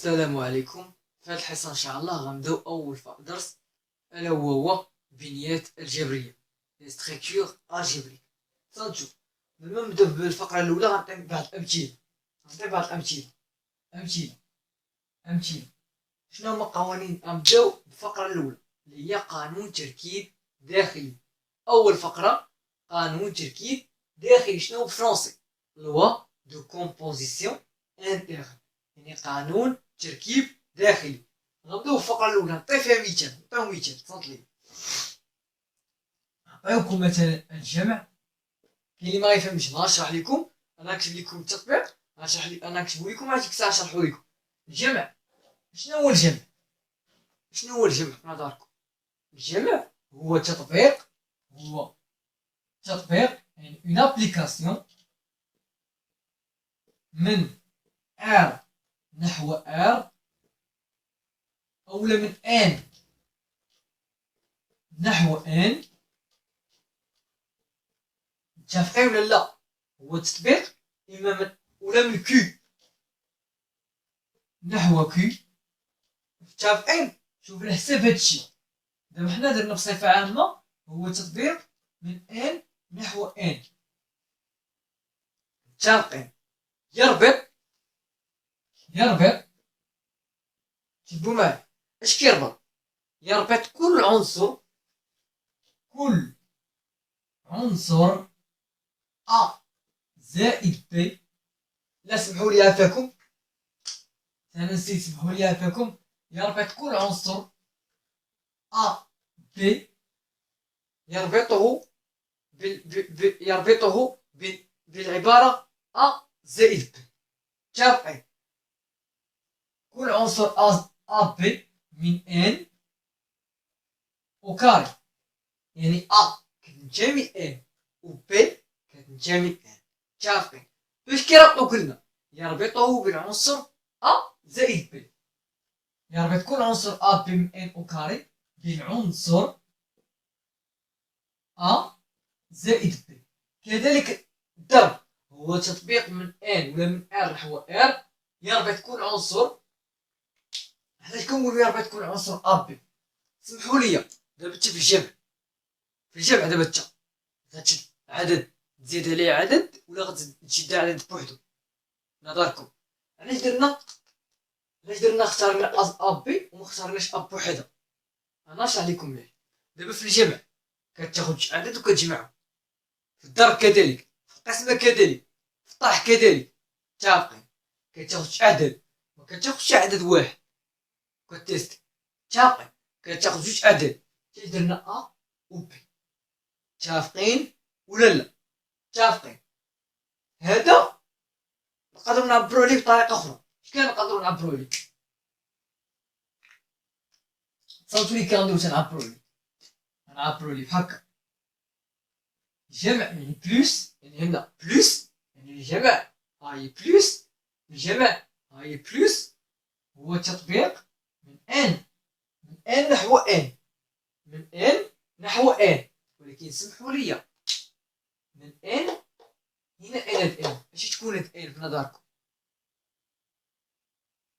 السلام عليكم. في هذه الحصة إن شاء الله غنبداو أول درس ألا وهو بنيات الجبرية لي ستركتور الجبريك. تنشوف لما نبدا بالفقرة الأولى غنعطي بعض الأمثلة. أمثلة شنو هما قوانين؟ غنبداو بالفقرة الأولى اللي هي قانون تركيب داخلي. أول فقرة قانون تركيب داخلي شنو بالفرنسي؟ لوا دو كومبوزيسيون انتيغ، يعني قانون تركيب داخلي. غنبداو الفقرة الأولى نعطي فيها مثال. تصنت لي نعطيوكم مثلا الجمع. كاين اللي ما يفهمش غنشرح لكم، انا نكتب لكم التطبيق انا نكتبو لكم هاديك الساعة نشرحو لكم. الجمع شنو هو الجمع؟ في نظركم الجمع هو تطبيق يعني اون ابليكاسيون من ار نحو ار اولا من ان نحو ان. متفقين ولا لا؟ هو تطبيق اما من ولا من كي نحو كي. متفقين؟ شوف الحساب هادشي دابا حنا درنا بصفة عامة هو تطبيق من ان نحو ان. متفقين؟ يربط تبو معايا اش كيربط؟ يربط كل عنصر ا زائد بي. لا سمحوا لي عافاكم، انا نسيت، سمحوا لي عافاكم. يربط كل عنصر ا بي يربطه بالعبارة ا زائد بي. متفقين؟ كل عنصر ا بي من ان او كاري، يعني ا كتنتمي ان و بي كتنتمي ان. متفقين؟ باش كيربطو قلنا يربطه بالعنصر ا زائد بي. يربط كل عنصر ا بي من ان او كاري بالعنصر ا زائد بي. كذلك الضرب هو تطبيق من ان ولا من ار نحو ار يربط كل عنصر. علاش كنقولو يربط كل عنصر ا بي؟ سمحوا لي دابا انت في الجمع دابا انت غتشد عدد تزيد عليه عدد ولا غتشد عدد بوحدو؟ نظركم علاش درنا اختارنا ا بي وما اختارناش ا بوحدها؟ انا نشرح لكم ليه. دابا في الجمع كتاخد عدد وكتجمعو، في الضرب كذلك، في القسمة كذلك، في الطرح كذلك. متفقين؟ كتاخد عدد ما كتاخدش عدد واحد كتيستي. متفقين؟ كتاخد جوج اعداد. درنا ا و بي. متفقين ولا لا؟ متفقين. هذا نقدروا نعبروا عليه بطريقه اخرى. اش نقدروا نعبروا عليه؟ صوتوا لي كندوز نعبروا عليه بهكا. جمع يعني بلوس، يعني هنا بلوس يعني الجمع هاي بلوس. الجمع هاي بلوس هو تطبيق من ان نحو ان، من ان نحو ان. ولكن سمحوا لي من ان هنا ان ان اش تكون هاد ان في نظركم؟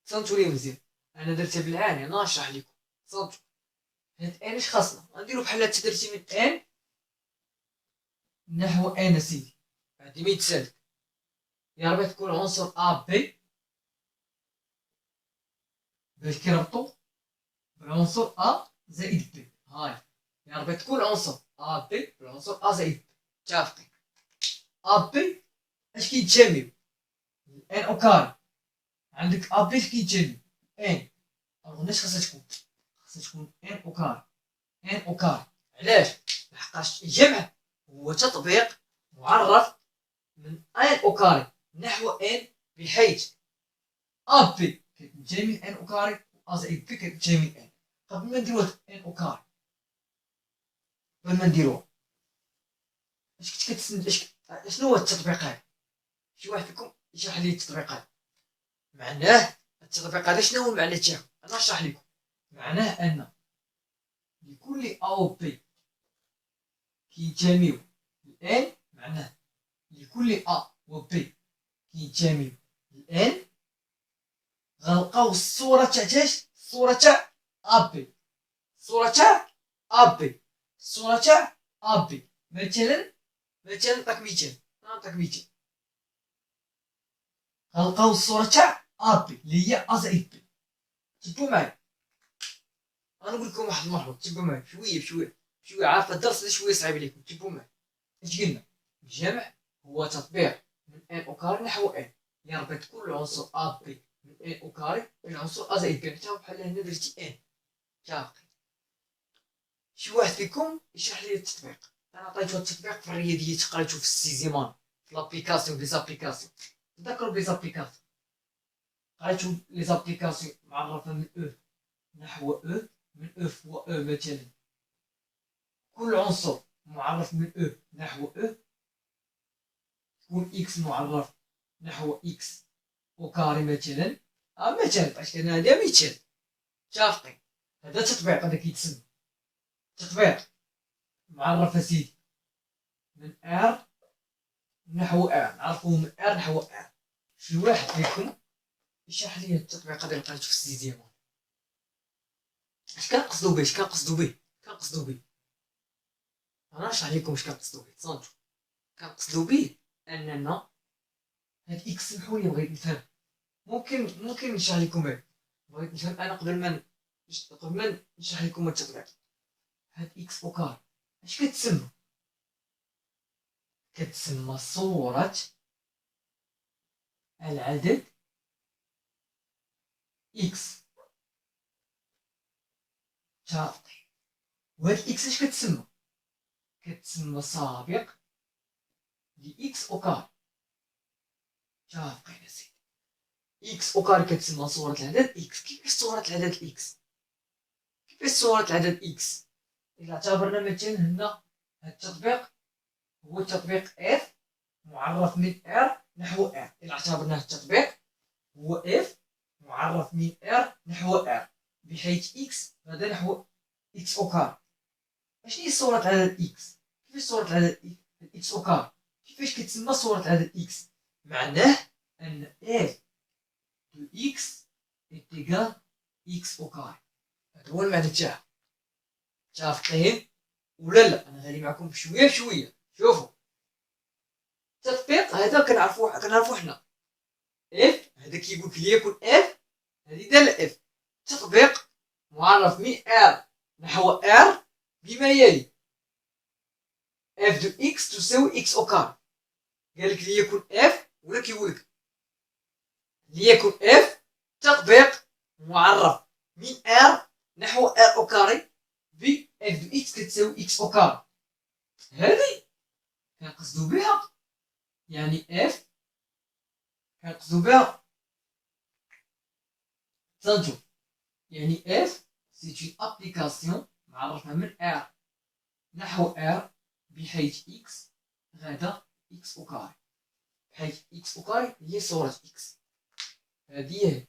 صنتوا لي مزيان، انا درتها بالعاني انا نشرح لكم. صنتوا هاد ان اش خاصنا؟ غنديرو بحال هاد درتي من ان نحو ان سيدي. هادي ما يتسالك. يربط كل عنصر ا بي باش كيربطو بالعنصر ا زائد بي. هاي يربط كل عنصر ا بي بالعنصر ا زائد بي. متفقين؟ ا بي اش كيتجمعو؟ ان او كاري. عندك ا بي اش كيتجمع؟ ان. الوغ اش خاصها تكون ان او كاري. ان او كاري. علاش؟ لحقاش الجمع هو تطبيق معرف من ان او كاري نحو ان، بحيث ا بي كتنتمي ان او كاري و ا زائد بي كتنتمي ان. قبل ما نديروها ان او كاري، قبل ما نديروها اش كنت كتسند شنو هو التطبيق هذا؟ شي واحد فيكم يشرح لي التطبيق هذا. معناه التطبيق هذا شنو هو المعنى تاعو؟ انا نشرح لكم. معناه ان لكل ا و بي كينتميو لان، معناه لكل ا و بي كينتميو لان غنلقاو الصورة تاع اش؟ الصورة تاع ابي، الصورة تاع ابي، الصورة تاع ابي. مثلا نعطيك مثال، غنلقاو الصورة تاع ابي اللي هي ا زائد بي. تبعوا معايا، غنقول لكم واحد المره، تبعوا معايا شويه بشويه، عارف الدرس اللي شويه صعيب عليكم. تبعوا معايا. اش قلنا؟ الجمع هو تطبيق من ان او كاري نحو ان، يربط كل عنصر ا بي من ان او كاري بالعنصر ا زائد بي. حتى بحال هنا درتي ان تاقي. شي واحد فيكم يشرح لي التطبيق. انا عطيتو التطبيق في الرياضيات، قريتو في السيزيمان في لابليكاسيون، ليزابليكاسيون. تذكروا ليزابليكاسيون؟ قريتو ليزابليكاسيون معرفه من او نحو او، من او فوا او. مثلا كل عنصر معرف من او نحو او، يكون اكس معرف نحو اكس او كاري مثلا. مثلا باش كان هذا مثال. متفقين؟ هذا تطبيق، هذا كيتسمى تطبيق معرف اسيدي من ار نحو ار، نعرفوه من ار نحو ار. شي واحد فيكم يشرح لي التطبيق هذا اللي لقيتو في السيزيام؟ اش كنقصدو به؟ كنقصدو به انا نشرح لكم اش كنقصدو به. تصنتو كنقصدو به اننا هاد اكس، سمحوا لي بغيت نفهم. ممكن نشرح لكم به، بغيت نفهم انا قبل ما نشرح لكم التطبيق. هاد اكس او كار اش كتسمى؟ كتسمى صورة العدد اكس. تعطي. وهاد اكس اش كتسمى؟ كتسمى سابق لاكس او كار. متفقين اسيدي؟ اكس او كار كتسمى صورة العدد اكس. كيفاش صورة العدد اكس؟ كيفاش صورة العدد اكس؟ إلا اعتبرنا مثلا هنا هاد التطبيق هو تطبيق اف معرف من ار نحو ار. إلا اعتبرناه التطبيق هو اف معرف من ار نحو ار، بحيث اكس هذا نحو اكس او كار. اش هي صورة العدد اكس؟ كيفاش صورة العدد اكس او كار؟ كيفاش كتسمى صورة العدد اكس؟ معناه ان اف دو اكس إيكال اكس او كار. هذا هو المعنى تاعها. متفقين ولا لا؟ انا غادي معكم بشويه بشويه. شوفوا التطبيق هذا كنعرفوه حنا اف. هذا كيقول لك ليكن اف، هذه داله اف. تطبيق معرف من ار نحو ار بما يلي: اف دو اكس تساوي اكس او كار. قال لك ليكن اف، ولا كيقول لك ليكن اف تطبيق معرف من ار نحو ار او كاري ب اف دو اكس كتساوي اكس او كار. هذه كنقصدو بها، يعني اف كنقصدو بها تنجو، يعني اف سي اون ابليكاسيون معرفة من ار نحو ار، بحيث اكس غادا اكس او كاري، بحيث اكس او كاري هي صورة اكس. هذه هي.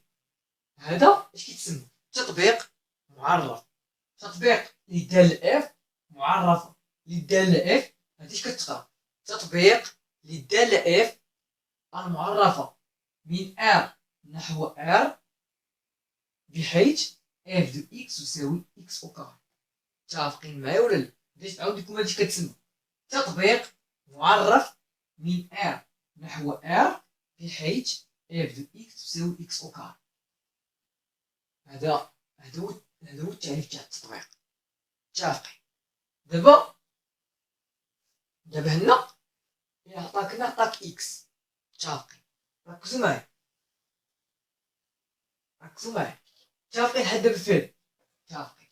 هذا اش كيتسمى؟ تطبيق معرف. تطبيق للدالة اف معرفة للدالة اف. هادي اش كتقرا؟ تطبيق للدالة اف المعرفة من ار نحو ار، بحيث اف دو اكس تساوي اكس او كاري. متفقين معايا ولا لا؟ باش نعاود لكم هادشي كتسمى تطبيق معرف من ار نحو ار، بحيث اف دو اكس تساوي اكس او كاري. هذا هو التعريف تاع التطبيق. متفقين؟ دابا هنا إلا عطاك اكس. متفقين؟ ركزوا معايا متفقين حتى بالفعل؟ متفقين.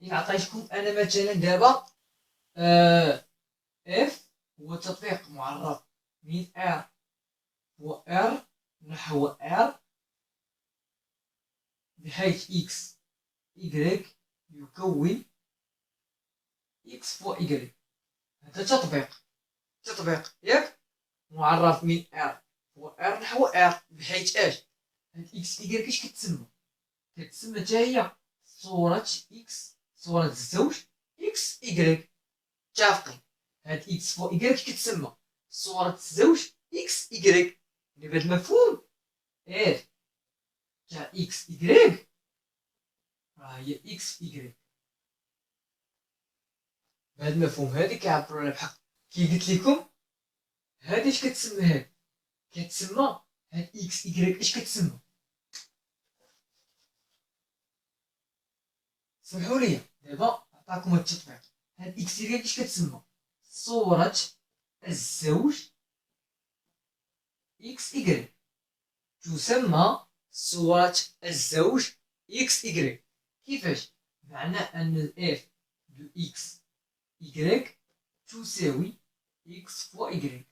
إلا عطيتكم أنا مثلا دابا اف هو تطبيق معرف من ار و ار نحو ار، بحيث اكس إيكغيك يكون اكس فوا إيكغيك. هذا تطبيق ياك معرف من ار و ار نحو ار، بحيث اش؟ هاد اكس إيكغيك اش كتسمى؟ كتسمى حتى هي صورة اكس، صورة الزوج اكس إيكغيك. متفقين؟ هاد اكس فوا إيكغيك كتسمى صورة الزوج اكس إيكغيك. بهذا المفهوم اف تاع اكس ايكغيك راه هي اكس ايكغيك. بهذا المفهوم هادي كيعبروا على بحق كي قلت لكم هادي اش كتسمى هاد كتسمى هاد اكس ايكغيك اش كتسمى؟ سمحوا لي دابا نعطيكم هاد التطبيق. هاد اكس ايكغيك اش كتسمى؟ صورة الزوج اكس ايكغيك تسمى صورة الزوج اكس ايكغيك. كيفاش؟ معناه ان اف دو اكس ايكغيك تساوي اكس فوا ايكغيك.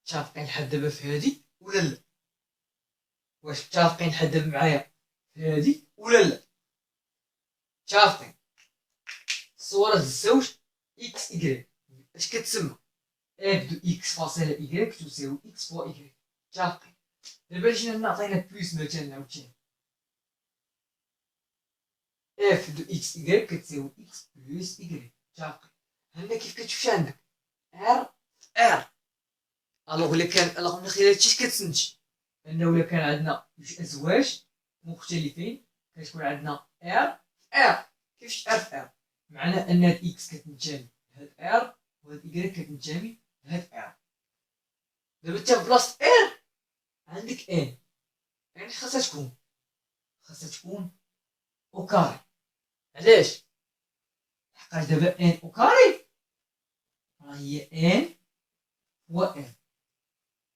متفقين لحد دابا في هادي ولا لا؟ واش متفقين لحد دابا معايا في هادي ولا لا؟ متفقين. صورة الزوج اكس ايكغيك اش كتسمى؟ اف دو اكس فاصلة ايكغيك تساوي اكس فوا ايكغيك. متفقين. دابا جينا نعطينا بلوس مثلا عاوتاني اف دو اكس ايكغيك كتساوي اكس بلس ايكغيك. متفقين. هنا كيف كتشوفش عندك ار في ار. الوغ الا كان من خلال هادشي كتنتج انه الا كان عندنا جوج ازواج مختلفين كتكون عندنا ار في ار. كيفاش ار في ار؟ معناه ان هاد اكس كتنتمي لهاد ار وهاد ايكغيك كتنتمي لهاد ار. دابا انت في بلاصه ار عندك ان يعني خاصها تكون او كاري. علاش؟ حقاش دابا ان او كاري راه هي ان هو ان.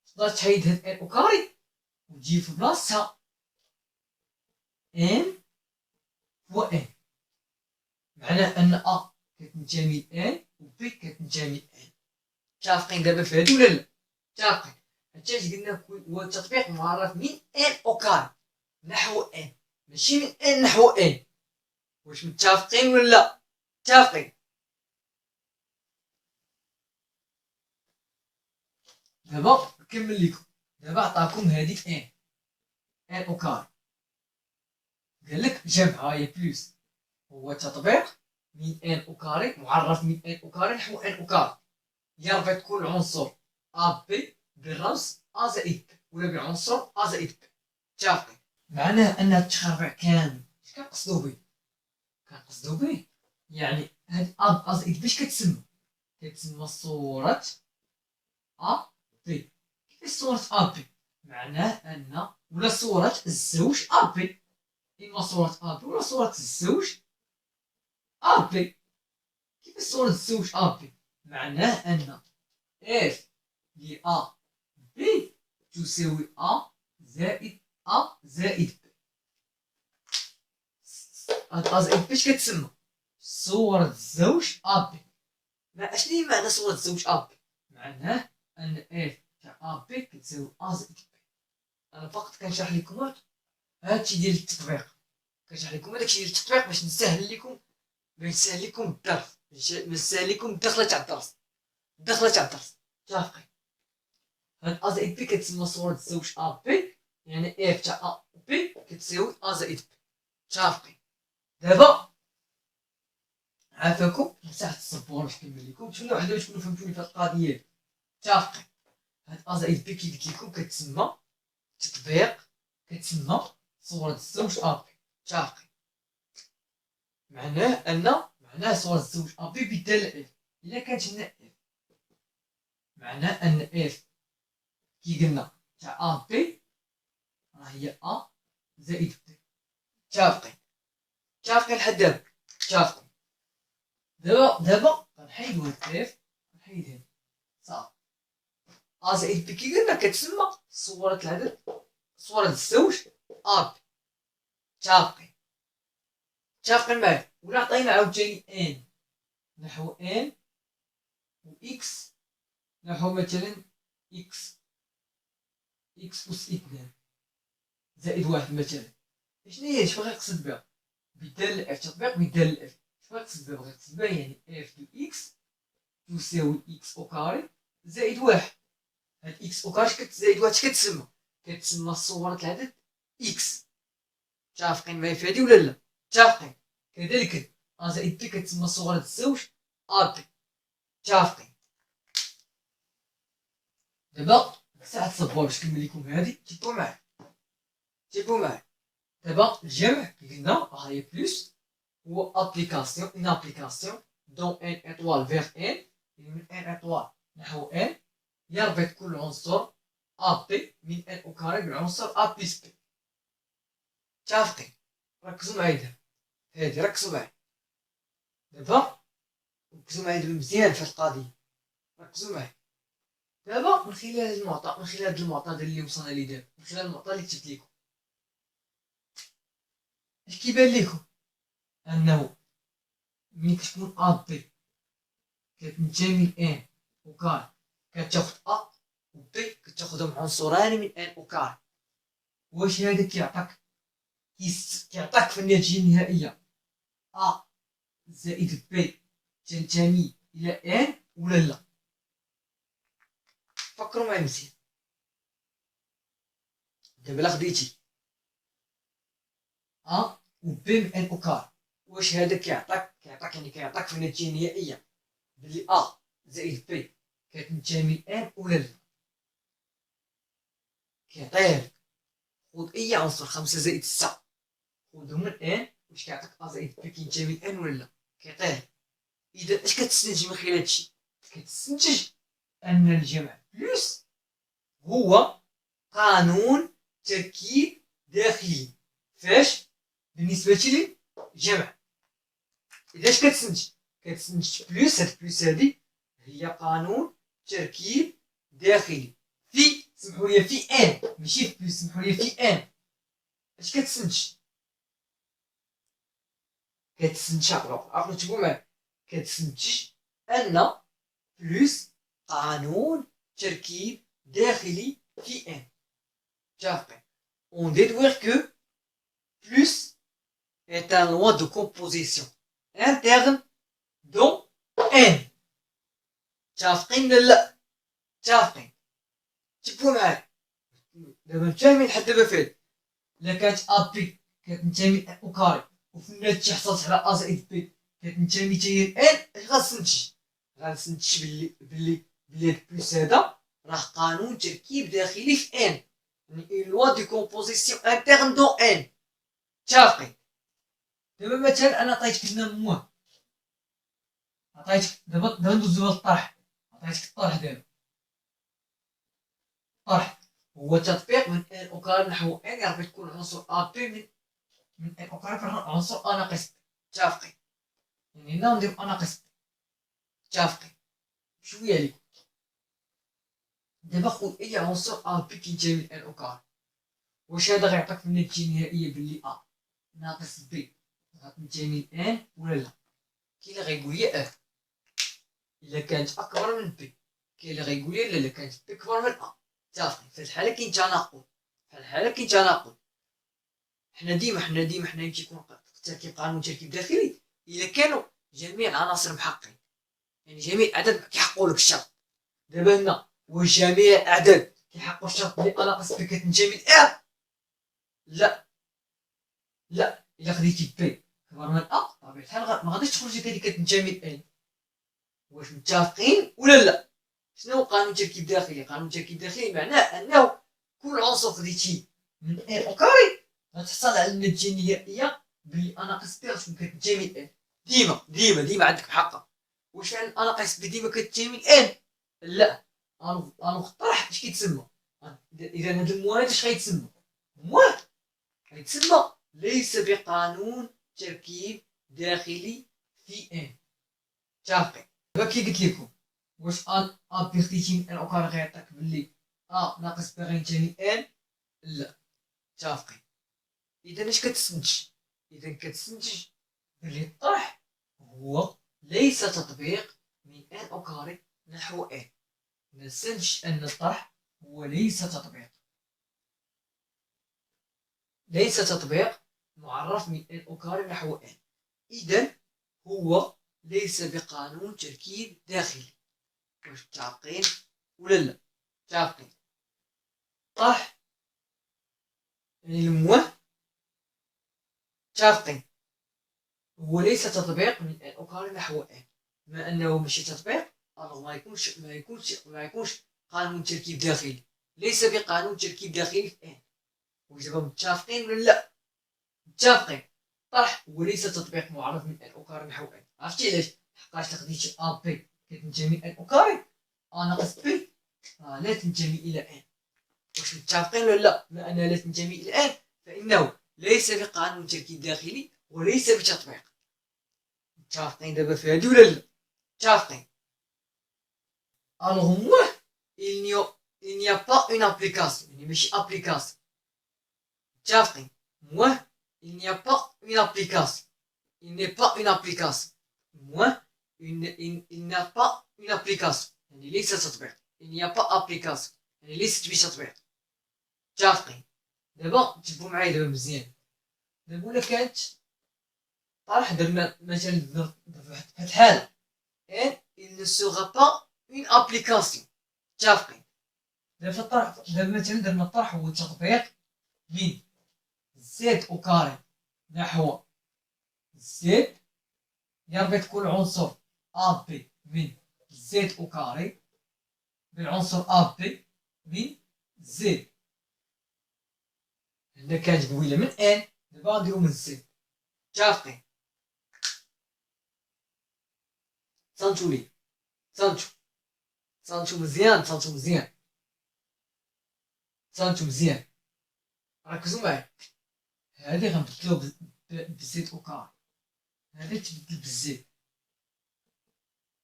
تقدر تحيد هاد ان او كاري وتجي في بلاصتها ان هو ان. معناه ان ا كتنتمي لان و بي كتنتمي لان. متفقين دابا في هادي ولا لا؟ متفقين. حتى اش قلنا هو التطبيق معرف من ان او كاري نحو ان ماشي من ان نحو ان. واش متفقين ولا لا؟ متفقين. دابا نكمل لكم. دابا عطاكم هادي ان او كاري قال لك جمعها هي بلوس هو تطبيق من ان او كاري معرف من ان او كاري نحو ان او كاري. يا ربي تكون العنصر ا بي بالرمز ا زائد بي ولا بالعنصر ا زائد بي. متفقين. معناه ان التخربيع كامل اش كنقصدو به؟ كنقصدو به يعني هاد ا زائد بي اش كتسمى؟ كتسمى صورة ا بي. كيفاش صورة ا بي؟ معناه ان ولا صورة الزوج ا بي. اما صورة ا بي ولا صورة الزوج ا بي. كيفاش صورة الزوج ا بي؟ معناه ان اف ل ا بي تساوي ا زائد ا زائد بي. هاد ا زائد بي اش كتسمى؟ صورة الزوج ا بي. اشنو هي معنى صورة الزوج ا بي؟ معناه ان اف تاع ا بي كتساوي ا زائد بي. انا فقط كنشرح لكم هادشي ديال التطبيق. كنشرح لكم هداكشي ديال التطبيق باش نسهل لكم الدرس، باش نسهل لكم الدخله تاع الدرس. متفقين. هاد ا زائد بي كتسمى صورة الزوج ا بي يعني اف تاع ا بي كتساوي ا زائد بي. متفقين. دابا عافاكم مساحة السبورة باش نكمل لكم نتمنى واحد باش تكونوا فهمتوني في هاد القضية. متفقين. هاد ا زائد بي كي قلت لكم كتسمى تطبيق كتسمى صورة الزوج ا بي. متفقين. معناه صورة الزوج ا بي بالدالة اف. الا كانت هنا اف معناه ان اف كي قلنا تاع ا بي راه هي ا زائد بي. متفقين لحد دابا. متفقين. دابا غنحيدو هاد اف غنحيد هادي صافي. ا زائد بي كي قلنا كتسمى صورة العدد صورة الزوج ا بي. متفقين معايا ولا عطينا عاوتاني ان نحو ان و اكس نحو مثلا اكس أس 2 زائد واحد مثلا. شنو هي اش باغي يقصد بها؟ بالدالة اف تطبيق بالدالة اف اش باغي يقصد بها؟ باغي يقصد بها يعني اف دو اكس تساوي اكس او كاري زائد واحد. هاد اكس او كاري زائد واحد كتسمى صورة العدد اكس. متفقين معايا في هادي ولا لا؟ متفقين. كذلك ا زائد بي كتسمى صورة الزوج ا بي. متفقين. دابا ساعة الصبور باش نكمل لكم هادي تبقوا معايا. تيبو معايا. دابا الجمع كي قلنا غاية بلوس هو ابليكاسيون، اون ابليكاسيون دون ان ايطوال فيغ ان، من ان ايطوال نحو ان يربط كل عنصر ا بي من ان او كاري بالعنصر ا بلس بي. متفقين؟ ركزوا معايا دابا هادي، ركزوا معايا دابا، ركزوا معايا دابا مزيان في القضية، ركزوا معايا دابا من خلال هاد المعطى، من خلال هاد المعطى اللي وصلنا ليه دابا، من خلال المعطى اللي كتبت لكم، اش كيبان لكم؟ انه ملي كتكون ا بي كتنتمي لان او كاري كتاخد ا و بي كتاخدهم عنصران من ان او كاري، واش هذا كيعطيك كيعطيك في النتيجة النهائية ا زائد بي تنتمي الى ان ولا لا؟ فكروا معايا مزيان. دابا الا خديتي ا و بي من ان او كاري، واش هذا كيعطيك في النتيجة النهائية بلي ا زائد بي كتنتمي لان ولا لا؟ كيعطيك خذ اي عنصر 5 زائد 6 خذهم من ان، واش كيعطيك ا زائد بي كينتمي لان ولا لا؟ كيعطيه. اذا اش كتستنتج من خلال هادشي؟ كتستنتج ان الجمع بلس هو قانون تركيب داخلي. فاش؟ بالنسبة للجمع. إذا اش كتستنتج؟ كتستنتج بلس، هاد بلس هادي هي قانون تركيب داخلي في، سمحوا لي، في ان، ماشي في بلس، سمحوا لي، في ان. اش كتستنتج؟ كتستنتج عقلوا تبوا معايا، كتستنتج ان بلس قانون تركيب داخلي في ان. متفقين؟ On déduire que plus est un loi de composition interne dont n. متفقين ولا لا؟ متفقين. تبوا معايا دابا متفاهمين لحد دابا فين؟ الا كانت ا بي كتنتمي لان او كاري وفي الناتج حصلت على ا زائد بي كتنتمي حتى هي لان، اش غنستنتج؟ غنستنتج بلي هاد بلس هذا راه قانون تركيب داخلي في ان، يعني اون لوا دو كومبوزيسيون انترن دون ان. متفقين؟ دابا مثلا انا عطيتك هنا موان، عطيتك دابا ندوزو للطرح، عطيتك الطرح دابا. الطرح هو تطبيق من ان او كاري نحو ان يربط كل عنصر ا بي من ان او كاري في عنصر ا ناقص بي. متفقين؟ يعني هنا ندير ا ناقص بي. متفقين؟ شويه ليكم دابا خذ اي عنصر ا بي كينتمي لان او كاري، واش هذا غيعطيك في النتيجه النهائيه بلي ا ناقص بي غتنتمي لان ولا لا؟ كاين اللي غيقول لي اه الا كانت اكبر من بي، كاين اللي غيقول لي لا الا كانت بي اكبر من ا. متفقين؟ في الحاله كاين تناقض، في الحاله كاين تناقض. حنا ديما ملي تيكون تركيب قانون تركيب داخلي الا كانوا جميع العناصر محققين، يعني جميع الاعداد كيحققوا لك الشرط. دابا هنا واش جميع الاعداد كيحققوا الشرط بلي ا ناقص بي كتنتمي لار؟ لا، لا. الا خديتي بي كبر من ا بطبيعه الحال ما غاديش تخرجي هذه كتنتمي لان. واش متفقين ولا لا؟ شنو هو قانون تركيب داخلي؟ قانون تركيب داخلي معناه انه كل عنصر خديتيه من ان او كاري غتحصل على النتيجه النهائيه بلي ا ناقص بي غتكون كتنتمي لان. ديما عندك محقق. واش فعلا ا ناقص بي ديما كتنتمي لان؟ لا. الوغ الطرح اش كيتسمى؟ اذا هاد المواد اش غيتسمى؟ مواد غيتسمى ليس بقانون تركيب داخلي في ان. متفقين؟ دابا كي قلت لكم واش ا بي خديتي من ان او كاري غيعطيك بلي ا ناقص بي غينتمي ان؟ لا. متفقين؟ اذا اش كتستنتج؟ اذا كتستنتج بلي الطرح هو ليس تطبيق من ان او كاري نحو ان. نستنتج ان الطرح هو ليس تطبيق معرف من ان او كاري نحو ان. اذا هو ليس بقانون تركيب داخلي. واش متفقين ولا لا؟ متفقين؟ طرح يعني الموه. متفقين؟ هو ليس تطبيق من ان او كاري نحو ان. بما انه ماشي تطبيق الوغ ما يكونش قانون تركيب داخلي. ليس بقانون تركيب داخلي في ان. واش دابا متفقين ولا لا؟ متفقين. طرح هو ليس تطبيق معرف من ان أكاري نحو ان. عرفتي علاش؟ حقاش خديتي ا بي كتنتمي ان أكاري، ا ناقص بي لا تنتمي الى ان. واش متفقين ولا لا؟ بما انها لا تنتمي الى ان فانه ليس بقانون تركيب داخلي وليس بتطبيق. متفقين دابا في هادي ولا لا؟ متفقين. الوغ moi il n'y a pas une application، يعني ماشي application. متفقين. moi il n'y a pas une application، il n'est pas une application. moi il n'y a pas une application يعني ليس تطبيق. il n'y a pas application يعني ليست بتطبيق. متفقين. دابا تبعوا معايا دابا مزيان. دابا ولا كانت طرح درنا مثلا في واحد الحاله ان il ne sera pas une application. متفقين. دابا في الطرح دابا مثلا درنا الطرح هو التطبيق من زد أكاري نحو زد، يا ربي تكون عنصر ا بي من زد أكاري بالعنصر ا بي من زد. هنا كانت قويله من ان، دابا غنديرو من زد. متفقين. تصنتو لي، تصنتو مزيان، تصنتو مزيان، تصنتو مزيان. ركزوا معايا. هادي غنبدلو بزد أكاري، هادي تبدل بالزد.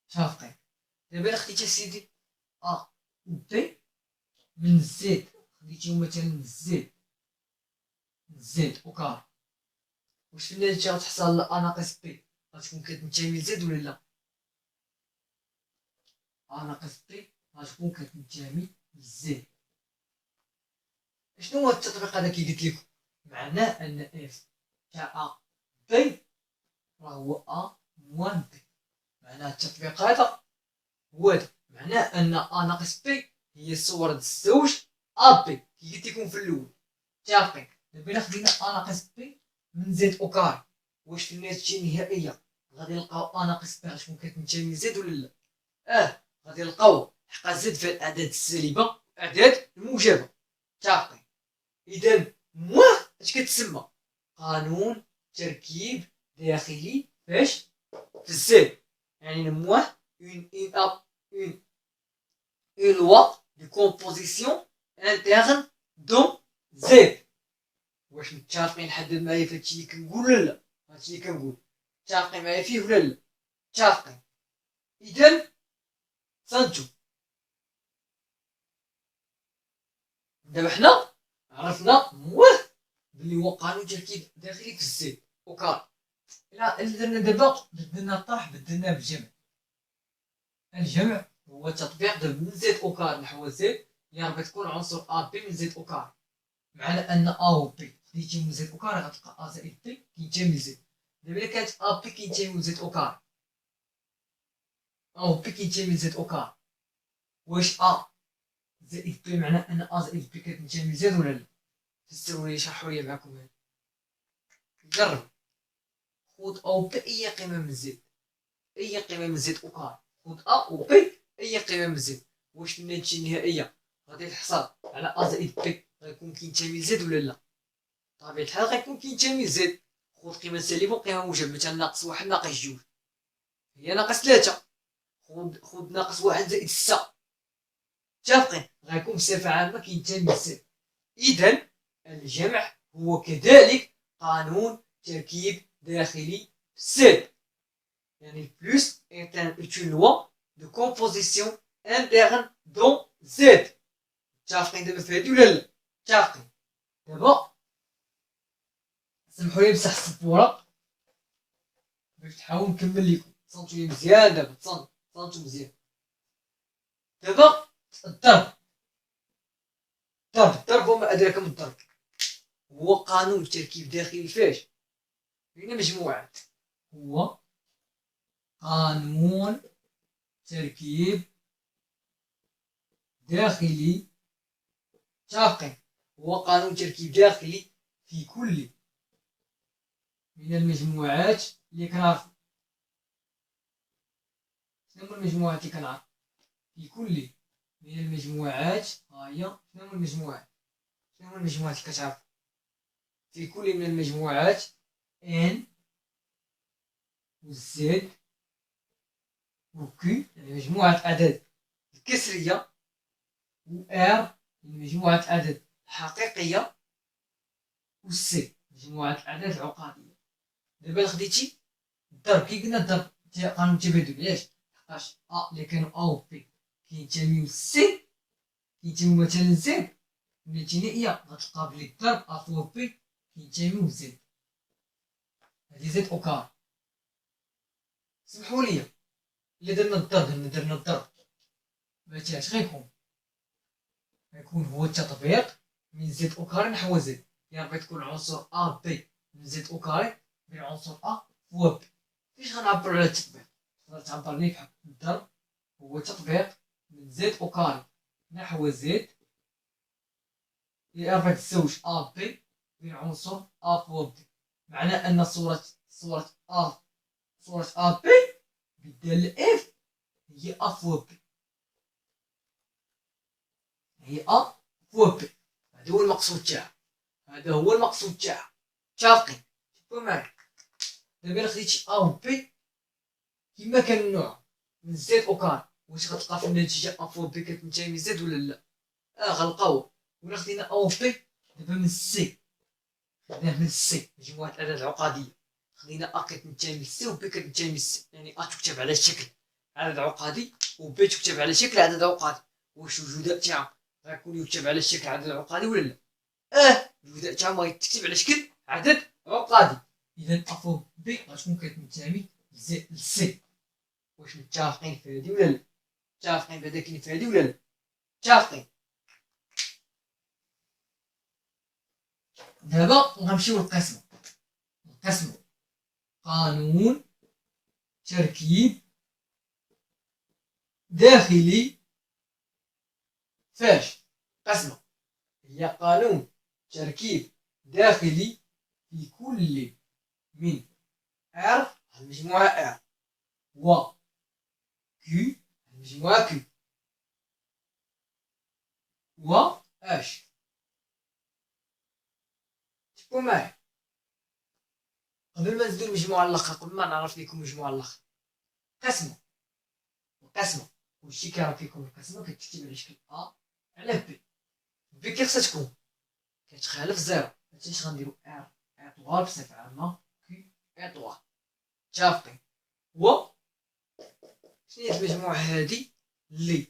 متفقين. دابا الا خديتي سيدي ا بي من زد، خديتيهم مثلا من زد أكاري، واش في النتيجة غتحصل ا ناقص بي غتكون كتنتمي لزد ولا لا؟ ا ناقص بي غتكون كتنتمي لزد. شنو هو التطبيق هذا كي قلت لكم؟ معناه ان اف تاع بي راه هو ا موان بي. معناه التطبيق هذا هو هذا، معناه ان ا ناقص بي هي صورة الزوج ا بي كي قلت لكم في الاول. متفقين. دابا الا خدينا ا ناقص بي من زد أكاري، واش في النتيجة النهائية غادي نلقاو ا ناقص بي غتكون كتنتمي لزد ولا لا؟ غادي نلقاو حق زد في الاعداد السالبة الاعداد الموجبة. متفقين. اذا مواه اش كتسمى؟ قانون تركيب داخلي فاش؟ في الزد. يعني مواه une loi de composition interne dans Z. واش متفقين لحد معايا في هادشي اللي كنقول ولا لا؟ هادشي اللي كنقول متفقين معايا فيه ولا لا؟ متفقين. اذا صنتو دابا حنا عرفنا مواه بلي هو قانون تركيب داخلي في الزد أكاري. الا درنا دابا بدلنا الطرح بدلناه بالجمع. الجمع هو تطبيق من زد أكاري نحو زد، يا ربي تكون عنصر ا بي من زد أكاري. معنى ان ا و بي خديتي من زد أكاري غتلقى ا زائد بي كينتمي لزد. دابا الا كانت ا بي كينتمي لزد أكاري، ا و بي كينتمي لزد أكاري، واش ا زائد بي معناه ان ا زائد بي كتنتمي لزد ولا لا؟ تسولي شرحوا لي معكم هذا. جرب خذ ا و بي اي قيمه من زد، اي قيمه من زد أكاري، خذ ا و بي اي قيمه من زد. واش النتيجه النهائيه غادي تحصل على ا زائد بي غيكون كينتمي لزد ولا لا؟ بطبيعة الحال غيكون كينتمي لزد. خذ قيمة سالبة وقيمة موجبة، مثلا ناقص واحد ناقص جوج هي ناقص ثلاثة، خذ ناقص واحد زائد ستة. متفقين. غيكون بصفة عامة كينتمي لزد. إذا الجمع هو كذلك قانون تركيب داخلي زد. يعني plus est une loi de composition interne dans Z. متفقين دابا في هادي ولا لا؟ متفقين. دابا سمحوا لي نمسح السبورة باش نحاول نكمل لكم. تصنتوا لي مزيان دابا، تصنتوا مزيان. دابا الضرب وما أدراك ما الضرب هو قانون تركيب داخلي فاش؟ بين مجموعات. هو قانون تركيب داخلي. متفقين. هو قانون تركيب داخلي في كل من المجموعات اللي كنعرفو. شنو هما المجموعات اللي كنعرف؟ في كل من المجموعات، ها هي شنو هما المجموعات؟ شنو هما المجموعات اللي كتعرف؟ في كل من المجموعات N و Z و Q يعني مجموعة أعداد الكسرية و R يعني مجموعة الأعداد الحقيقية و C مجموعة الأعداد العقدية. دابا خديتي الضرب كي قلنا الضرب قانون التبادل علاش؟ لحقاش اللي كانوا و بي كينتميو للسي كينتميو مثلا لزد الثنائية غتلقى بلي الضرب فوا بي كينتميو لزد هادي زد أو كار. سمحوليا إلا درنا الضرب مثلا اش غيكون؟ غيكون هو التطبيق من زد أو كاري نحو زد يعني غتكون عنصر بي من زد أو كاري من عنصر فوا بي. كيفاش غنعبرو على التطبيق؟ تقدر تعبر لي بحال الضرب هو تطبيق من زد أو كاري نحو زد إلى تساويش بي من عنصر فوا بي. معنى أن صورة بي بالدالة اف هي فوا بي هي فوا بي. هذا هو المقصود تاعها متفقين؟ شوفوا معايا دابا الا خديتي و بي كيما كان النوع من زد او كار واش غتلقى في النتيجة فوا بي كتنتمي لزد ولا لا؟ غنلقاو. ولا خدينا و بي دابا من السي خديناه من السي مجموعة الأعداد العقدية خدينا كتنتمي للسي و بي كتنتمي للسي يعني تكتب على شكل عدد عقدي و بي تكتب على شكل عدد عقدي. واش الجداء تاعها غيكون يكتب على شكل عدد عقدي ولا لا؟ الجداء تاعها ما يتكتب على شكل عدد عقدي. اذا فوا بي غتكون كتنتمي للسي. واش متفقين في هادي ولا لا؟ متفقين بهذا كاين في هادي ولا لا؟ متفقين. دابا غنمشيو للقسمة. قانون تركيب داخلي فاش. قسمة هي قانون تركيب داخلي في كل من R المجموعة R و Q المجموعة Q و H. شوفوا معايا قبل ما نزيدو المجموعة الاخرى قبل ما نعرف ليكم المجموعة الاخرى. قسمة كلشي كيعرف فيكم القسمة كتكتب على شكل على بي كي خصها تكون كتخالف زيرو. هادشي غنديرو اطوال بصفة عامة كي اطوال. متفقين؟ و شنو هي المجموعة هادي اللي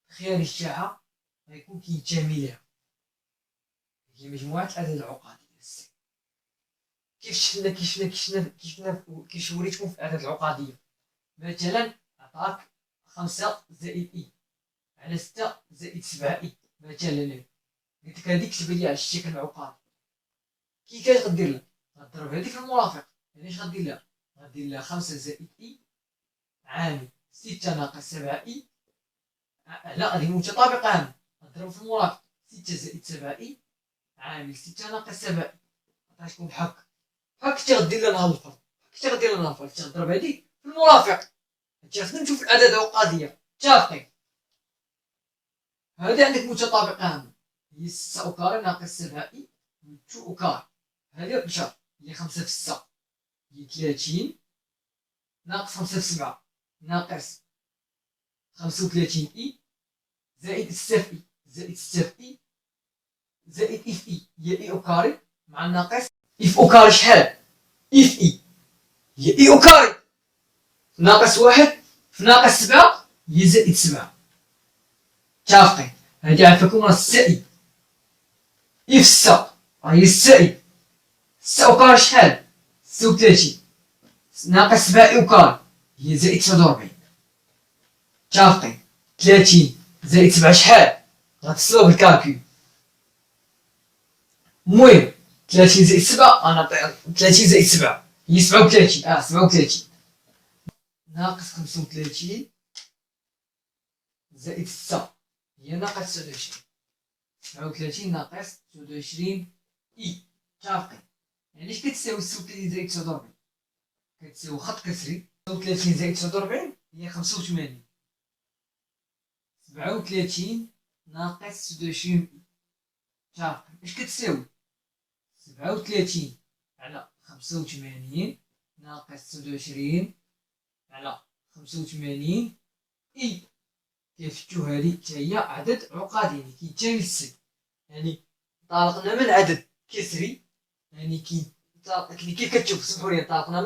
الخياري تاعها غيكون كينتمي ليها هي مجموعة الأعداد العقدية السي. كيف وريتكم في الأعداد العقدية مثلا عطاك 5 زائد إي على 6 زائد 7 إي مثلا قلت لك هادي كتب لي على الشكل العقدي. كيفاش غدير لها؟ غضرب هاديك في المرافق. يعني اش غدير لها؟ غدير لها 5 زائد إي عامل 6 ناقص 7 إي. لا هذه متطابقة عامة غضرب في المرافق 6 زائد 7 إي عامل 6 ناقص 7 إي غتكون بحال هكا تغدير لنا الفرق. تضرب هادي في المرافق. خصنا نشوف الاعداد العقديه. متفقين؟ هادي عندك متطابقه عامه هي 6 او كاري ناقص 7 اي 2 او كاري. هادي بشرط هي 5 في 6 هي 30 ناقص 5 في 7 ناقص 35 اي زائد 6 في اي زائد 6 في اي زائد اي في اي هي اي او كاري مع الناقص اي في او كاري شحال؟ اي في اي هي اي او كاري ناقص 1 في ناقص 7 هي زائد 7. متفقين؟ هادي عافاكم راه السائد اي في 6 هي السائد 6 او كاري شحال؟ 36 ناقص 7 اي او كاري هي زائد 49. متفقين؟ 30 زائد 7 شحال؟ غتسلوها بالكالكول. المهم 30 زائد 7 انا 30 زائد 7 هي 37 37 ناقص 35 زائد 6 هي ناقص 29. 37 ناقص 29 اي. متفقين؟ يعني اش كتساوي 36 زائد 49؟ كتساوي خط كسري 36 زائد 49 هي 85. 37 ناقص 29 اي. متفقين؟ اش كتساوي 37 على 85 ناقص 29 على 85 إي كيفتو هادي تاهي عدد عقدي يعني كيتساوي السي. يعني انطلقنا من عدد كسري يعني كي كتشوف سمحوا لي انطلقنا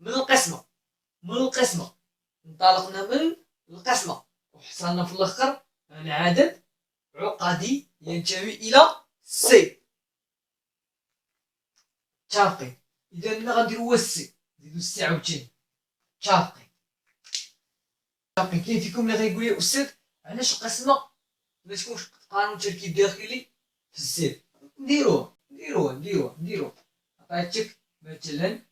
من القسمة انطلقنا من القسمة وحصلنا في الاخر على عدد عقدي ينتمي الى سي. متفقين؟ اذا ملي غنديرو هو السي نزيدو السي عاوتاني. متفقين؟ كاين فيكم اللي غيقول لي استاذ علاش القسمة ما تكونش قانون تركيب داخلي في الزد؟ نديروه عطيتك مثلا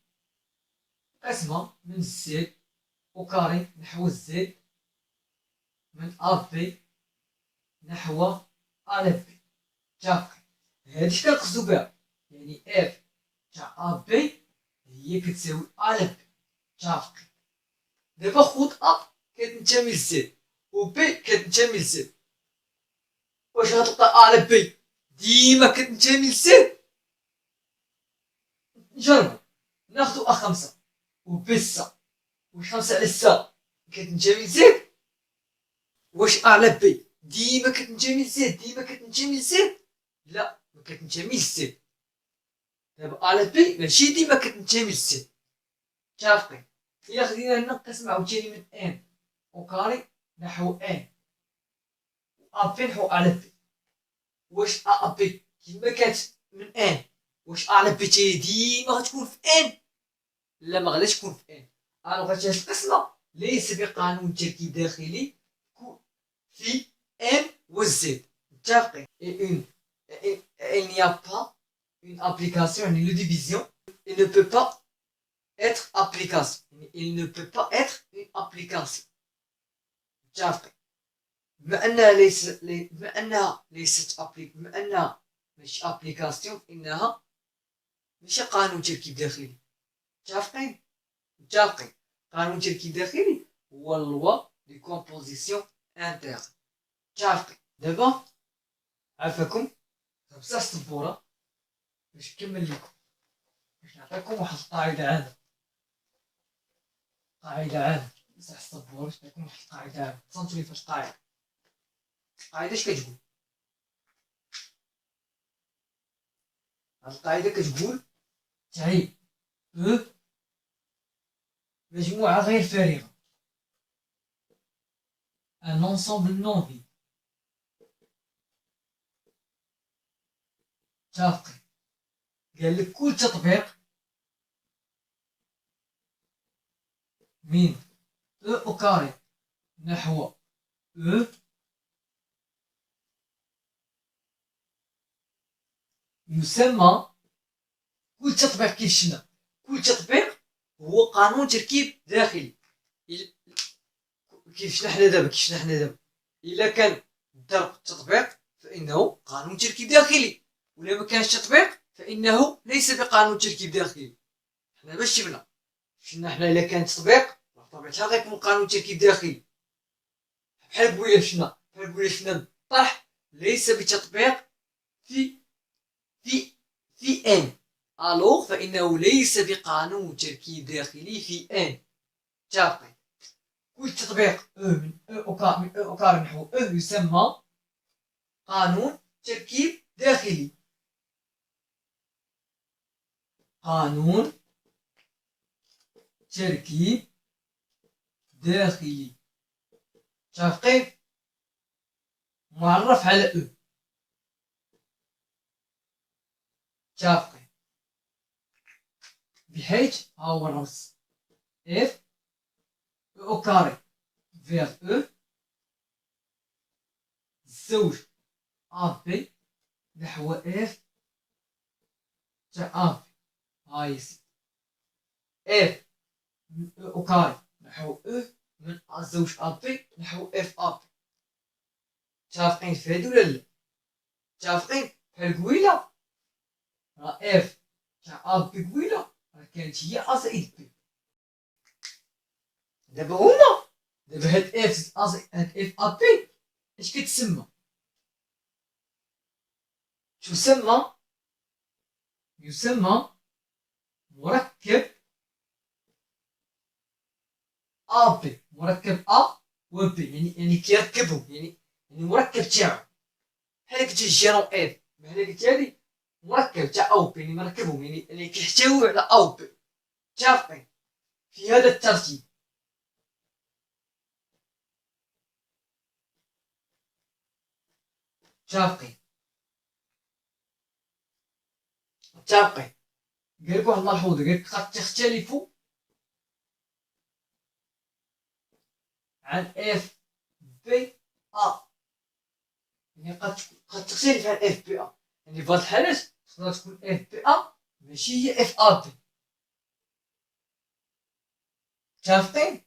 قسمة من الزد وكاري نحو الزد من ا بي نحو ا بي. متفقين؟ هادي كنقصدو بها يعني اف تاع ا بي هي كتساوي ا بي. متفقين؟ دابا خود ا كتنتمي لزد و بي كتنتمي لزد، واش غتلقى ا بي ديما كتنتمي لزد؟ نجربو ناخدو ا خمسة و بي ستة، واش خمسة على ستة كتنتمي لزد؟ واش ا بي ديما كتنتمي لزد؟ لا ما كتنتميش لزد. دابا ا بي ماشي ديما كتنتمي لزد. متفقين؟ إلا خدينا هنا نقسم عاوتاني من ان او كاري نحو ان ا بي نحو ا بي، واش ا بي كيما كانت من ان واش ا بي تاهي ديما غتكون في ان؟ لا ما غاديش تكون في ان. الوغ هاد القسمة ليس بقانون تركيب داخلي في ان و زد. متفقين؟ il n'y a pas une application يعني le division il ne peut pas être application il ne peut pas être une application. متفقين؟ بما انها ليست بما انها ماشي ابليكاسيون انها ماشي قانون تركيب داخلي. متفقين؟ قانون تركيب داخلي هو لوا دي كومبوزيسيون انترن. متفقين؟ دابا عافاكم بزاف السبوره باش نكمل لكم، باش نعطيكم واحد قاعده عامه بصح السبوره باش نعطيكم واحد القاعده عامه. تصنتوا لي فاش القاعده اش كتقول؟ هاد القاعده كتقول تعي او مجموعه غير فارغه ان ensemble non vide. متفقين؟ قال لك كل تطبيق من او او كاري نحو او يسمى كل تطبيق كيف شفنا كل تطبيق هو قانون تركيب داخلي. كيف شفنا حنا دابا الا كان ضرب التطبيق فانه قانون تركيب داخلي، ولا ما كانش تطبيق فانه ليس بقانون تركيب داخلي. حنا باش شفنا حنا الا كان تطبيق بطبيعه الحال غيكون قانون تركيب داخلي. بحال قولنا شفنا الطرح ليس بتطبيق في ان، الوغ فانه ليس بقانون تركيب داخلي في ان. متفقين؟ كل تطبيق من او كار نحو او يسمى قانون تركيب داخلي. قانون تركيب داخلي. متفقين؟ معرف على او. متفقين؟ بحيث ها هو الرمز اف او كاري فيغ او الزوج ا بي نحو اف تاع ا بي. هاي اف من او كاري نحو او من الزوج ا بي نحو اف ا بي. متفقين في هادو ولا لا؟ متفقين؟ بحال قويله راه اف تاع ا بي قويله راه كانت هي ا زائد بي. دابا هاد اف ا بي اش كتسمى؟ تسمى يسمى مركب ا بي. مركب ا و بي يعني كيركبهم، يعني مركب تاعو بحال قلت جيرون اف. بحال قلت هادي مركب تاع او بي، يعني مركبهم يعني كيحتويو على او بي. متفقين في هذا الترتيب. متفقين متفقين. قال لك واحد الملحوظه، قال لك قد تختلف عن اف بي ا. يعني قد تختلف عن اف بي ا، يعني في هاد الحالات تقدر تكون اف بي ا ماشي هي اف ا بي. متفقين؟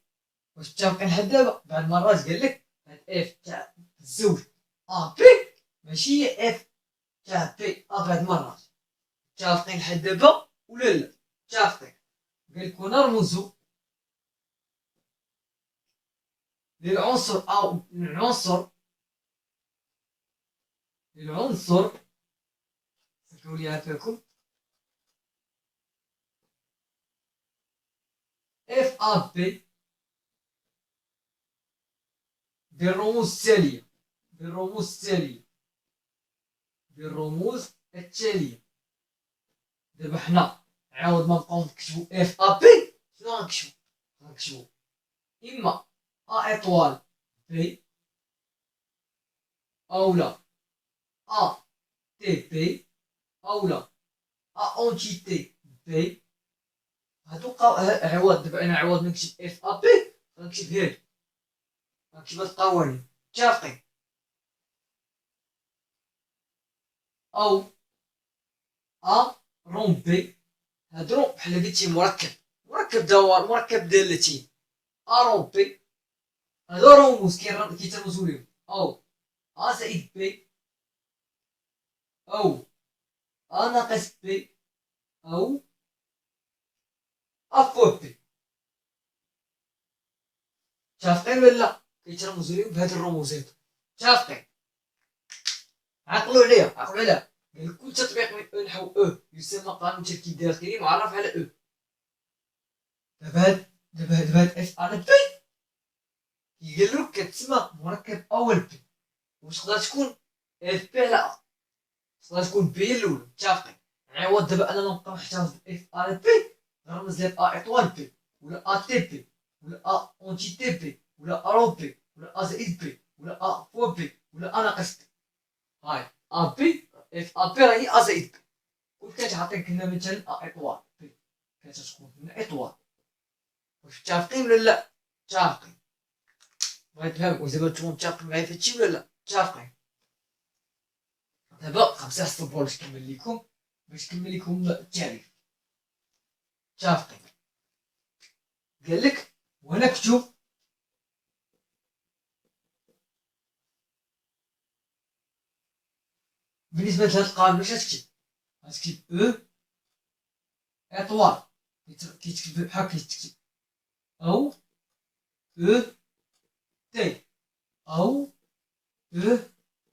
واش متفقين لحد دابا؟ بعد مرات قال لك هاد اف تاع الزوج ا بي ماشي هي اف تاع بي ا. بعد مرات متفقين لحد دابا ولا لا؟ متفقين. قال لك ونرمز للعنصر او للعنصر سكتوا لي هكاكم اف ا بي بالرموز التالية. بالرموز التالية. دابا حنا عاود ما نبقاو نكتبو اف ا بي، شنو غنكتبو؟ اما ا ايطوال بي، اولا ا تي بي، اولا ا اونتيتي بي. هادو عوض. دابا انا عوض ما نكتب اف ا بي غنكتب هادي، غنكتب هاد القوانين. متفقين؟ او ا روم بي. هادو بحال قلتي مركب دوار، مركب دالتين. ا روم بي هادو رموز كيترمزو ليهم. او ا زائد بي، او ا ناقص بي، او ا فوق بي. متفقين ولا لا؟ كيترمزو ليهم بهاد الرموز هادو. متفقين؟ عقلوا عليها. قال لك كل تطبيق من او نحو او يسمى قانون تركيب داخلي معرف على او. دابا هاد اف على بي قال لك كتسمى مركب اول بي. واش تقدر تكون اف بي على ا، تقدر تكون بي الاولى. متفقين؟ عوض دابا انا نبقى نحتفظ باف على بي، غنرمز لها ا ايطوال بي، ولا ا تي بي، ولا ا اونتي تي بي، ولا ا رو بي، ولا ا زائد بي، ولا ا فوق بي، ولا ا ناقص بي. هاي ا بي، اف ا بي راهي ا زائد بي. وكتعطيك هنا مثلا ا ايطوال بي، كتكون هنا ايطوال. واش متفقين ولا لا؟ متفقين. بغيت نفهم واش دابا نتوما متفقين معايا في هادشي ولا لا؟ متفقين. دابا خمسة الصبور باش نكمل لكم التعريف. متفقين. قال لك ونكتب بالنسبه لهاد القانون باش تكتب، غتكتب او ايطوال كيتكتب بحال كيتكتب، او او تي، او او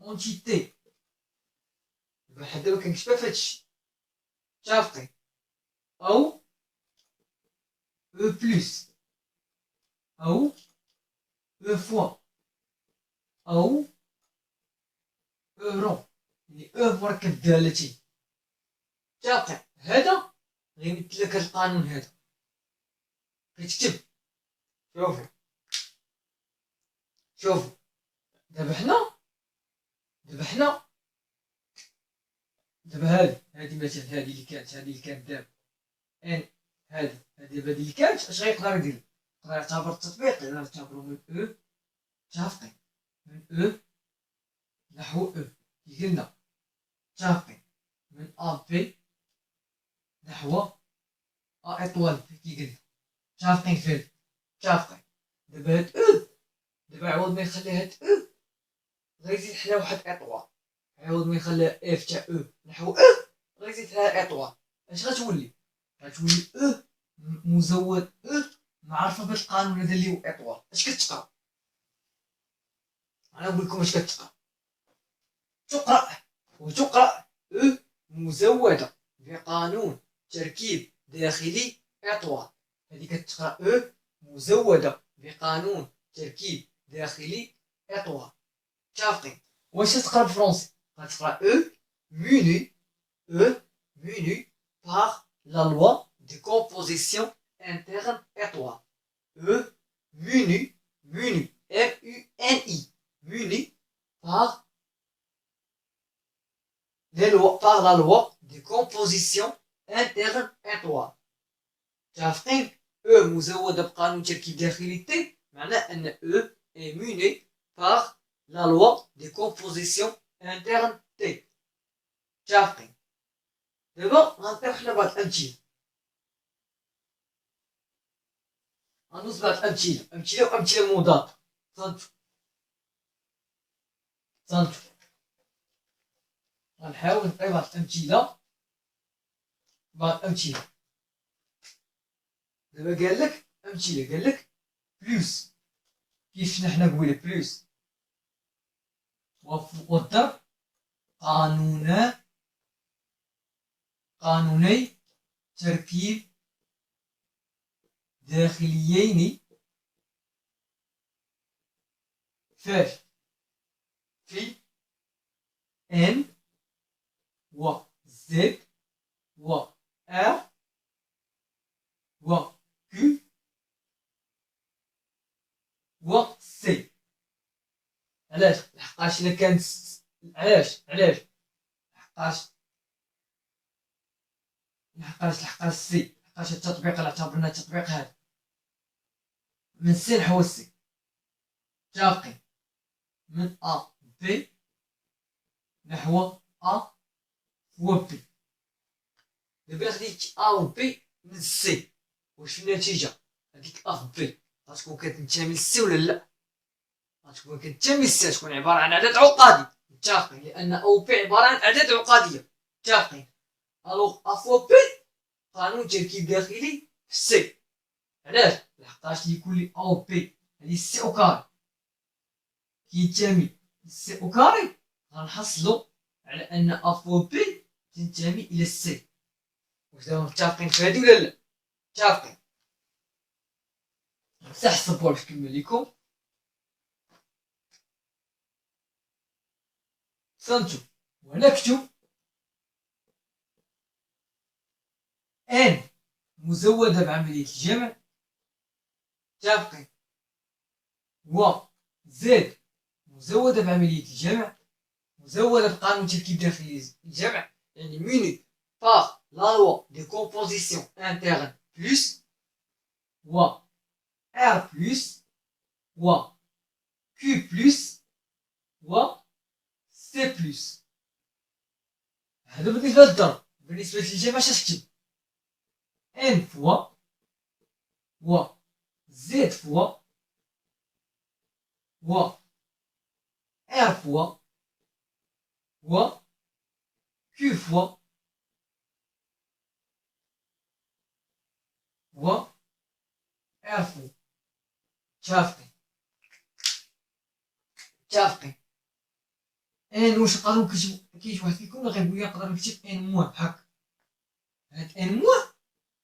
اونتيتي. لحد دابا كنكتبها في هادشي. متفقين؟ او او بلس، او او فوا، او او رون. يعني او مركب دالتين. متفقين؟ هذا غيمثل لك هاد القانون هذا. كتكتب شوفوا شوفوا. دابا حنا دابا هادي مثلا، هادي اللي كانت دابا ان، هادي دابا اللي كانت اش غيقدر يدير؟ يقدر يعتبر التطبيق، يقدر يعتبرو من او. متفقين؟ من او نحو او كي قلنا. متفقين؟ من ا بي نحو ا ايطوال بي كي قلنا. متفقين في هاد؟ متفقين. دابا هاد او، دابا عوض ما يخلي هاد او غيزيد حدا واحد ايطوال. عوض ما يخليها اف تاع او نحو او غيزيد لها ايطوال. اش غتولي؟ غتولي او مزود او معرفه بالقانون هذا اللي هو ايطوال. اش كتقرا؟ انا نقول لكم اش كتقرا. تقرا او مزوده بقانون تركيب داخلي إطوال. هذه كتقرأ أو مزودة بقانون تركيب داخلي إطوال. متفقين؟ واش تقرا بالفرنسي؟ غتقرا أو موني par la loi de composition interne étoile. Muni, M-U-N-I, muni par la loi de composition interne étoile. متفقين؟ مزودة بقانون تركيب داخلي تي، معناه أن est muni par la loi de composition interne T. متفقين؟ دابا غنعطيو حنا بعض الأمثلة. غندوز بعض أمثلة وأمثلة مضادة. صنتو غنحاول نعطي بعض الأمثلة. دابا قالك أمثلة، قالك بلوس كيف شفنا حنا قبيله بلوس والضرب قانوني تركيب داخليين فاش في N و Z و R و Q و C. علاش؟ لحقاش إلا كانت علاش لحقاش سي، لحقاش التطبيق اللي اعتبرنا التطبيق هذا من سي نحو سي. متفقين؟ من أ بي نحو أ و بي. دابا خديت أ و بي من سي، واش النتيجة؟ هاديك أ في بي غتكون كتنتمي لسي ولا لا؟ غتكون كتنتمي لسي، غتكون عبارة عن عدد عقدي. متفقين؟ لأن أ و بي عبارة عن أعداد عقدية. متفقين؟ ألوغ أ فوا بي قانون تركيب داخلي في سي. علاش؟ لحقاش لكل أ و بي هادي سي أو كاري كينتمي لسي أو كاري، غنحصلو على أن أ فوا بي تنتمي إلى سي. واش دابا متفقين في هادي ولا لا؟ متفقين. بصح الصبور باش نكمل لكم. صنتو ونكتب ان مزودة بعملية الجمع. متفقين؟ و زد مزودة بعملية الجمع، مزودة بقانون تركيب داخلي الجمع، يعني موني par la loi de composition interne plus و R plus و Q plus و C plus. هذا بالنسبة للضرب. بالنسبة للجمع اش تكتب؟ N فوا و Z فوا و R فوا و Q فوا و R فوا. متفقين؟ ان واش نقدرو نكتبو؟ كاين واحد كيكون غيقول لي نقدر نكتب ان موان هكا. هاد ان موان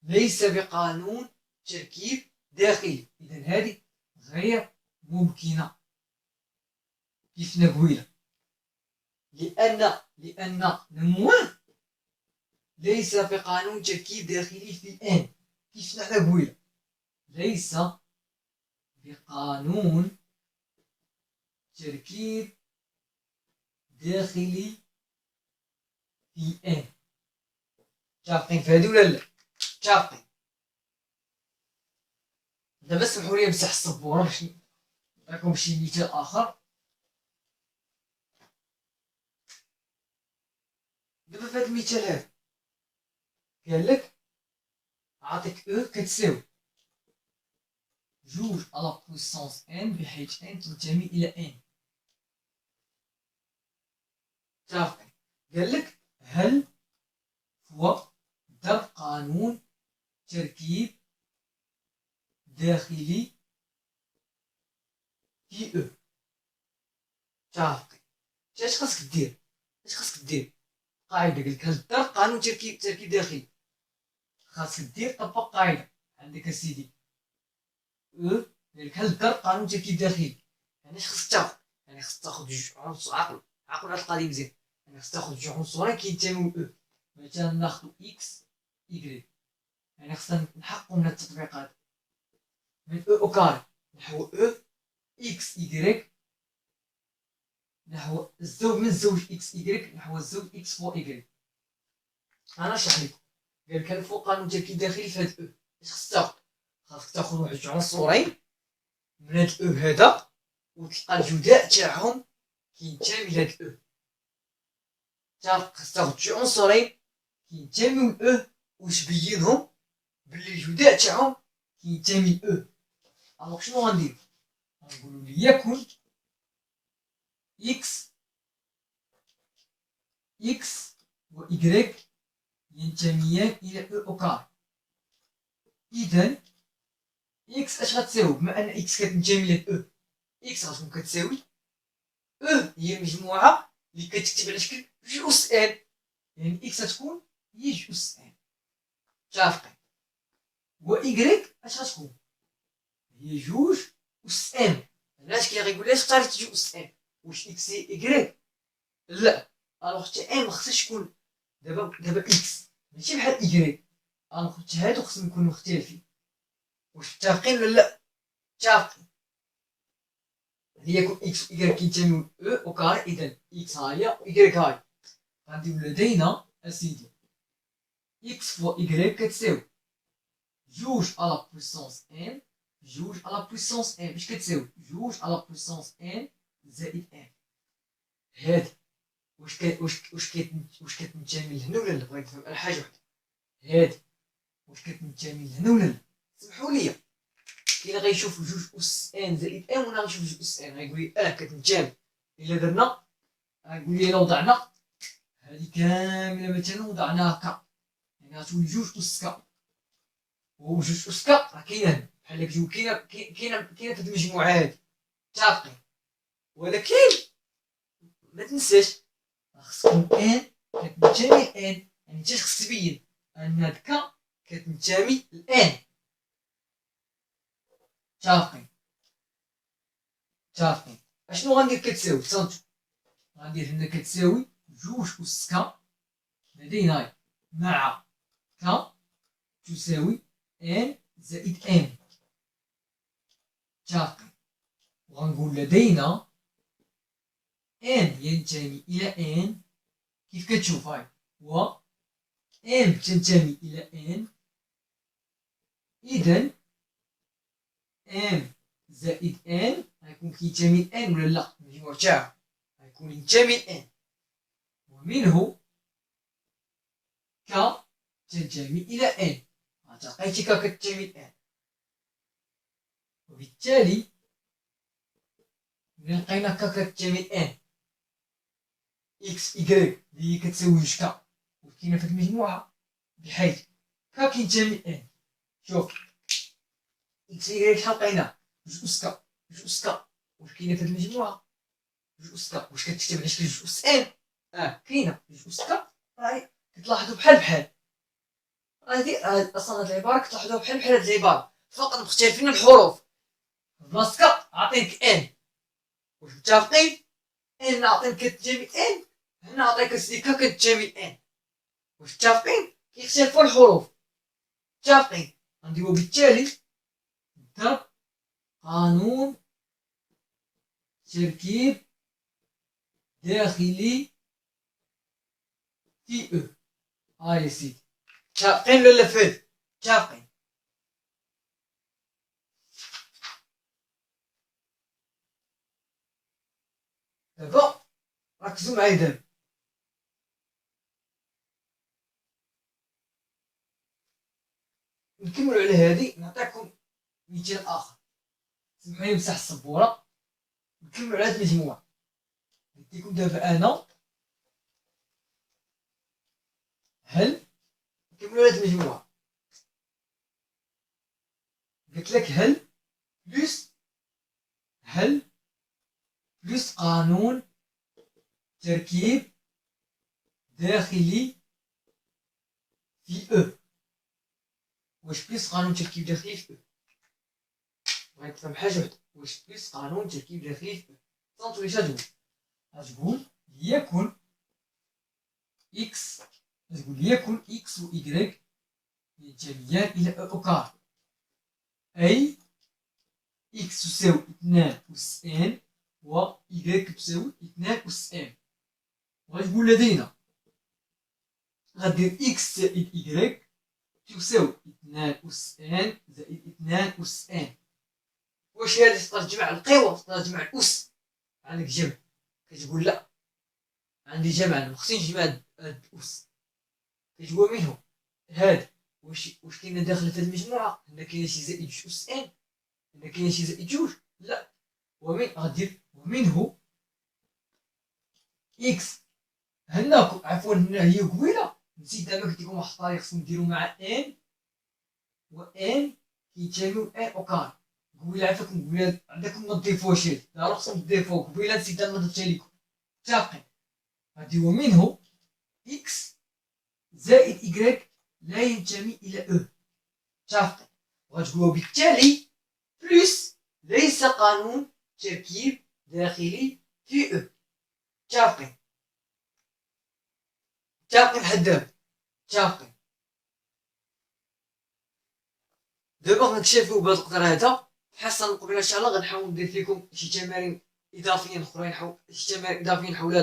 ليس بقانون تركيب داخلي، اذا هذه غير ممكنه كيف قبيله. لان الموان ليس بقانون تركيب داخلي في ان كيف حنا قبيله. ليس بقانون تركيب داخلي في ان. متفقين في هذه ولا لا؟ متفقين. دابا سمحوا لي نمسح السبوره باش نعطيكم شي مثال اخر. دابا في هذا المثال هذا قال لك عاطيك او كتساوي جوج على بويسونس ان، بحيث ان تنتمي الى ان. متفقين؟ قال لك هل هو ضرب قانون تركيب داخلي في او. متفقين؟ اش خاصك دير؟ قاعده قال لك الضرب قانون تركيب داخلي، خاصك دير طبق قاعدة. عندك اسيدي ديالك هل دار قانون تركيب داخلي، يعني اش خصك تاخد؟ يعني خصك تاخد جوج عنصر. عقل هاد القضية مزيان. يعني خصك تاخد جوج عنصرين كينتميو ل او. مثلا ناخدو اكس ايكغيك، يعني خصنا نحققو من التطبيقات من او كاري نحو او اكس ايكغيك نحو الزوج من زوج اكس ايكغيك نحو الزوج اكس فوق ايكغيك. انا نشرح لكم. قالك هاد فوق قانون تركيب داخلي في هاد او. اش خصك تاخد؟ خاصك تاخد واحد جوج عنصرين من هاد او هذا، وتلقى الجداء تاعهم كينتمي لهاد او. خاصك تاخد جوج عنصرين كينتميو ل او وتبينهم بلي الجداء تاعهم كينتمي ل او. الوغ شنو غندير؟ غنقولو ليكن اكس و y ينتميان الى او كار. اذا اكس اش غتساوي؟ بما ان اكس كتنتمي ل او، اكس غتكون كتساوي او هي المجموعه اللي كتكتب على شكل جوج اس ان، يعني اكس غتكون هي جوج اس ان. متفقين؟ و ايكغيك اش غتكون؟ هي جوج اس ان. علاش كي غيقول لي اختاريت جوج اس ان؟ واش اكس هي ايكغيك؟ لا. الوغ حتى ان مخصهاش تكون دابا اكس ماشي بحال ايكغيك. الوغ حتى هادو خصهم يكونوا مختلفين. واش متفقين ولا لا؟ متفقين. ليكن اكس و ايكغيك كينتميو ل او كاري، اذا اكس ها هي و ايكغيك ها هي. غنديرو لدينا اسيدي اكس فوا ايكغيك كتساوي جوج على بويسونس ان، جوج على بويسونس ان باش كتساوي جوج على بويسونس ان زائد ان. هادي واش كتنتمي لهنا ولا لا؟ بغيت نفهم انا حاجه وحده. هادي واش كتنتمي لهنا ولا لا؟ سمحوا لي. كاين غيشوف جوج اس ان زائد ان وانا غنشوف جوج اس ان غيقول لي كتنتمي. الا درنا غيقول لي الا وضعنا هادي كامله مثلا وضعناها هكا، يعني غتولي جوج اس كا. وجوج اس كا راه كاينه بحال هكا جوج كاينه في هاد المجموعه هادي. متفقين؟ ولكن ما تنساش خص تكون ان كتنتمي لان، يعني انت خصك تبين ان هاد كا كتنتمي لان. متفقين؟ متفقين. اشنو غندير كتساوي؟ تصنتو غندير هنا كتساوي جوج اس كا لدينا مع كا تساوي ان زائد ان. متفقين؟ وغنقول لدينا ان ينتمي الى ان كيف كتشوف هاي، و ان تنتمي الى ان، اذا ان زائد ان غيكون كينتمي لان ولا لا؟ المجموع تاعو غيكون ينتمي لان، ومنه ك تنتمي الى ان. لقيتي ك كتنتمي لان، وبالتالي ملي لقينا ك كتنتمي لان اكس ايكغيك اللي هي كتساوي جوج ك وكاينه في المجموعه، بحيث ك كينتمي لان. شوف اكس ايكغيك شحال لقينا؟ جوج اس ك. جوج اس ك واش كاينه في هاد المجموعه؟ جوج اس ك واش كتكتب على شكل جوج اس ان؟ كاينه جوج اس ك. راهي كتلاحظوا بحال بحال. هادي اصلا هاد العباره كتلاحظوها بحال بحال هاد العباره، فقط مختلفين الحروف. بلاصه ك عطينك ان. واش متفقين؟ ان عطينك كتنتمي ان، هنا عطيك سي ك كتنتمي ان. واش متفقين؟ كيختلفوا الحروف. متفقين؟ غنديرو بالتالي ضرب قانون تركيب داخلي في او. هاي سيدي. متفقين ولا فهد؟ متفقين. دابا ركزوا معايا دابا. نكملوا على هادي، نعطيكم مثال اخر. سمحوا لي نمسح السبوره. نكملوا على هاد المجموعه. نديكم دابا انا هل نكملوا على هاد المجموعه. قلت لك هل بلس قانون تركيب داخلي في او. واش بليس قانون تركيب داخلي في او؟ بغيت نفهم حاجه وحده، واش بليس قانون تركيب داخلي في او؟ صنت واش غتقول ليكن اكس، غتقول ليكن اكس و y ينتميان الى او كار، اي اكس تساوي 2 أس ان و y تساوي 2 أس ان. وغتقول لدينا غدير اكس زائد y تساوي 2 أس ان زائد 2 أس ان. واش هادي تقدر تجمع القوى تقدر تجمع الأس؟ عندك جمع، كتقول لا عندي جمع مخصني نجمع هاد الأس. كتقول منهم هاد واش كاينه داخل هاد المجموعه؟ هنا كاينه شي زائد جوج أس ان، هنا كاينه شي زائد جوج، لا. غدير ومنه اكس. هنا عفوا هنا هي قبيله نسيت دابا قلت لكم واحد الطريق خصنا نديرو مع ان و ان كيتساويو ان او كار. قبيله عافاكم قبيله عندكم ما تضيفوهاش هادي، ضروري خصكم تضيفوها، قبيله نسيت ما درتها لكم. متفقين؟ غادي ومنه اكس زائد y لا ينتمي الى او. متفقين؟ وغتقولوا بالتالي بلس ليس قانون تركيب داخلي في او. متفقين؟ متفقين لحد دابا؟ متفقين؟ دابا غنكتفيو بهاد القدر هذا. في الحصه المقبله ان شاء الله غنحاول نضيف لكم شي تمارين اضافيين اخرين، شي تمارين اضافيين حول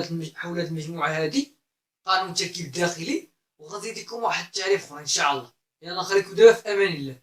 هاد المجموعه هادي، قانون التركيب الداخلي، وغنزيد لكم واحد التعريف اخر ان شاء الله. يلا خليكم دابا في امان الله.